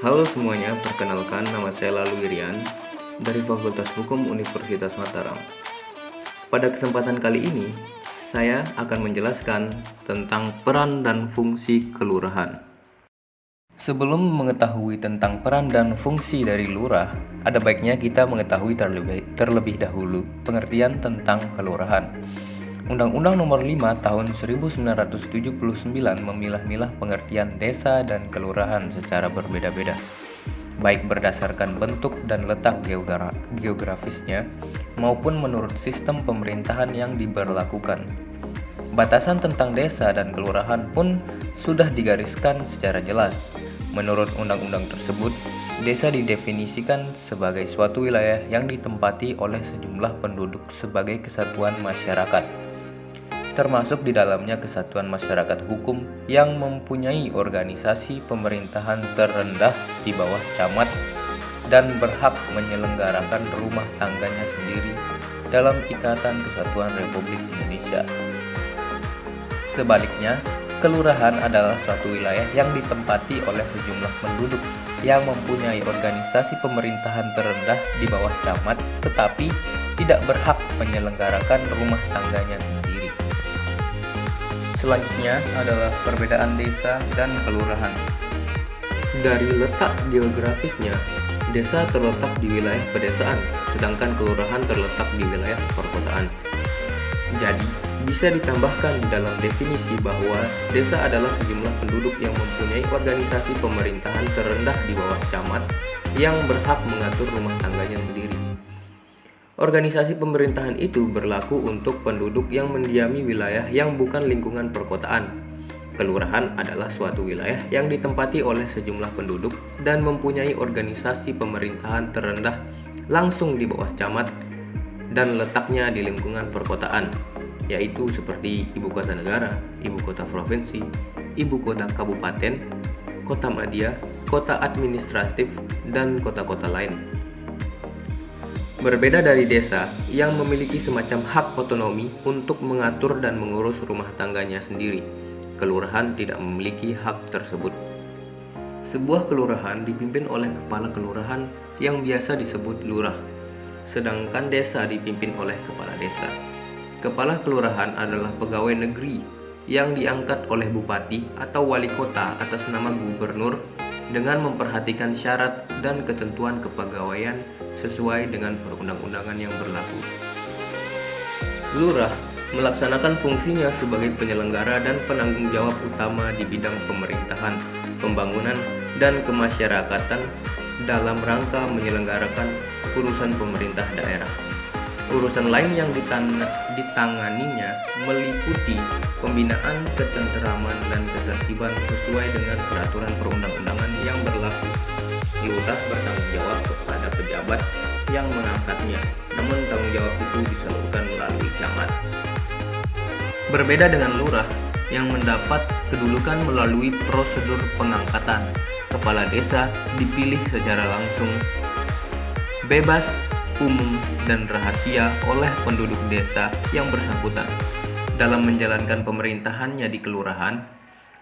Halo semuanya, perkenalkan nama saya Lalu Irian dari Fakultas Hukum Universitas Mataram. Pada kesempatan kali ini, saya akan menjelaskan tentang peran dan fungsi kelurahan. Sebelum mengetahui tentang peran dan fungsi dari lurah, ada baiknya kita mengetahui terlebih dahulu pengertian tentang kelurahan. Undang-Undang Nomor 5 Tahun 1979 memilah-milah pengertian desa dan kelurahan secara berbeda-beda, baik berdasarkan bentuk dan letak geografisnya maupun menurut sistem pemerintahan yang diberlakukan. Batasan tentang desa dan kelurahan pun sudah digariskan secara jelas. Menurut undang-undang tersebut, desa didefinisikan sebagai suatu wilayah yang ditempati oleh sejumlah penduduk sebagai kesatuan masyarakat, termasuk di dalamnya kesatuan masyarakat hukum yang mempunyai organisasi pemerintahan terendah di bawah camat dan berhak menyelenggarakan rumah tangganya sendiri dalam Ikatan Kesatuan Republik Indonesia. Sebaliknya, kelurahan adalah suatu wilayah yang ditempati oleh sejumlah penduduk yang mempunyai organisasi pemerintahan terendah di bawah camat tetapi tidak berhak menyelenggarakan rumah tangganya sendiri. Selanjutnya adalah perbedaan desa dan kelurahan. Dari letak geografisnya, desa terletak di wilayah pedesaan, sedangkan kelurahan terletak di wilayah perkotaan. Jadi, bisa ditambahkan di dalam definisi bahwa desa adalah sejumlah penduduk yang mempunyai organisasi pemerintahan terendah di bawah camat yang berhak mengatur rumah tangganya sendiri. Organisasi pemerintahan itu berlaku untuk penduduk yang mendiami wilayah yang bukan lingkungan perkotaan. Kelurahan adalah suatu wilayah yang ditempati oleh sejumlah penduduk dan mempunyai organisasi pemerintahan terendah langsung di bawah camat dan letaknya di lingkungan perkotaan, yaitu seperti ibu kota negara, ibu kota provinsi, ibu kota kabupaten, kota madya, kota administratif, dan kota-kota lain. Berbeda dari desa yang memiliki semacam hak otonomi untuk mengatur dan mengurus rumah tangganya sendiri, kelurahan tidak memiliki hak tersebut. Sebuah kelurahan dipimpin oleh kepala kelurahan yang biasa disebut lurah, sedangkan desa dipimpin oleh kepala desa. Kepala kelurahan adalah pegawai negeri yang diangkat oleh bupati atau wali kota atas nama gubernur dengan memperhatikan syarat dan ketentuan kepegawaian sesuai dengan perundang-undangan yang berlaku. Lurah melaksanakan fungsinya sebagai penyelenggara dan penanggung jawab utama di bidang pemerintahan, pembangunan, dan kemasyarakatan dalam rangka menyelenggarakan urusan pemerintah daerah. Urusan lain yang ditanganinya meliputi pembinaan ketenteraman dan ketertiban sesuai dengan peraturan perundang-undangan yang berlaku. Lurah bertanggung jawab kepada pejabat yang mengangkatnya, namun tanggung jawab itu disalurkan melalui camat. Berbeda dengan lurah yang mendapat kedudukan melalui prosedur pengangkatan, kepala desa dipilih secara langsung, bebas, umum, dan rahasia oleh penduduk desa yang bersangkutan. Dalam menjalankan pemerintahannya di kelurahan,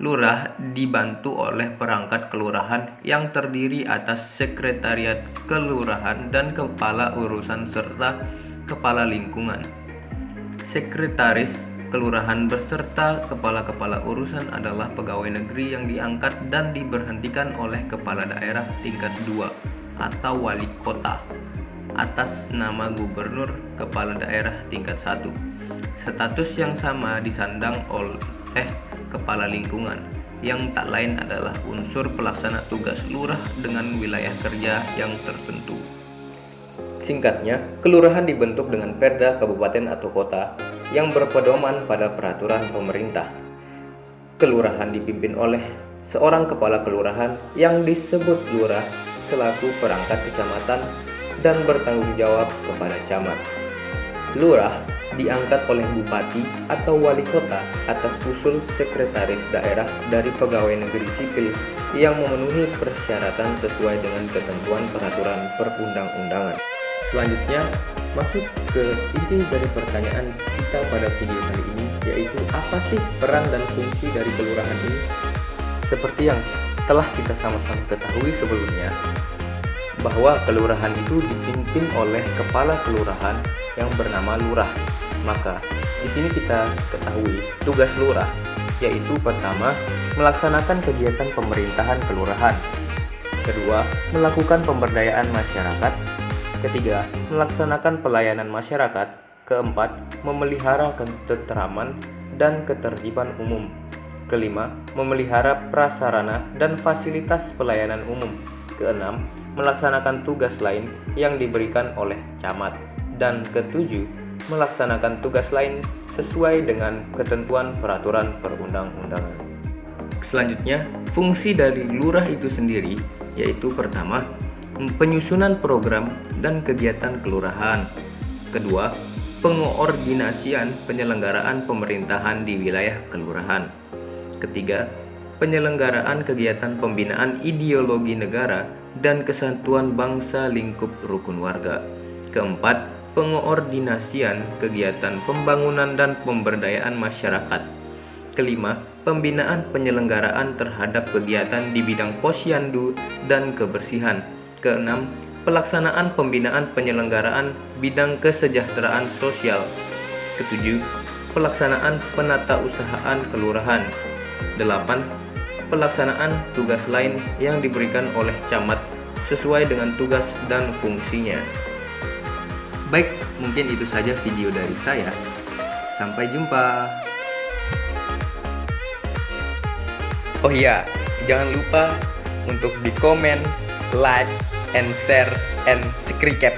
lurah dibantu oleh perangkat kelurahan yang terdiri atas sekretariat kelurahan dan kepala urusan serta kepala lingkungan. Sekretaris kelurahan beserta kepala-kepala urusan adalah pegawai negeri yang diangkat dan diberhentikan oleh kepala daerah tingkat 2 atau wali kota atas nama gubernur kepala daerah tingkat 1. Status yang sama disandang oleh kepala lingkungan, yang tak lain adalah unsur pelaksana tugas lurah dengan wilayah kerja yang tertentu. Singkatnya, kelurahan dibentuk dengan perda kabupaten atau kota yang berpedoman pada peraturan pemerintah. Kelurahan dipimpin oleh seorang kepala kelurahan yang disebut lurah selaku perangkat kecamatan dan bertanggung jawab kepada camat. Lurah diangkat oleh bupati atau wali kota atas usul sekretaris daerah dari pegawai negeri sipil yang memenuhi persyaratan sesuai dengan ketentuan peraturan perundang-undangan. Selanjutnya, masuk ke inti dari pertanyaan kita pada video kali ini, yaitu apa sih peran dan fungsi dari kelurahan ini? Seperti yang Setelah kita sama-sama ketahui sebelumnya bahwa kelurahan itu dipimpin oleh kepala kelurahan yang bernama lurah, maka di sini kita ketahui tugas lurah, yaitu pertama, melaksanakan kegiatan pemerintahan kelurahan. Kedua, melakukan pemberdayaan masyarakat. Ketiga, melaksanakan pelayanan masyarakat. Keempat, memelihara ketenteraman dan ketertiban umum. Kelima, memelihara prasarana dan fasilitas pelayanan umum. Keenam, melaksanakan tugas lain yang diberikan oleh camat. Dan ketujuh, melaksanakan tugas lain sesuai dengan ketentuan peraturan perundang-undangan. Selanjutnya, fungsi dari lurah itu sendiri yaitu pertama, penyusunan program dan kegiatan kelurahan. Kedua, pengoordinasian penyelenggaraan pemerintahan di wilayah kelurahan. Ketiga, penyelenggaraan kegiatan pembinaan ideologi negara dan kesatuan bangsa lingkup rukun warga. Keempat, pengoordinasian kegiatan pembangunan dan pemberdayaan masyarakat. Kelima, pembinaan penyelenggaraan terhadap kegiatan di bidang posyandu dan kebersihan. Keenam, pelaksanaan pembinaan penyelenggaraan bidang kesejahteraan sosial. Ketujuh, pelaksanaan penatausahaan kelurahan. 8. Pelaksanaan tugas lain yang diberikan oleh camat sesuai dengan tugas dan fungsinya. Baik, mungkin itu saja video dari saya. Sampai jumpa. Oh iya, jangan lupa untuk di komen, like, and share, and subscribe.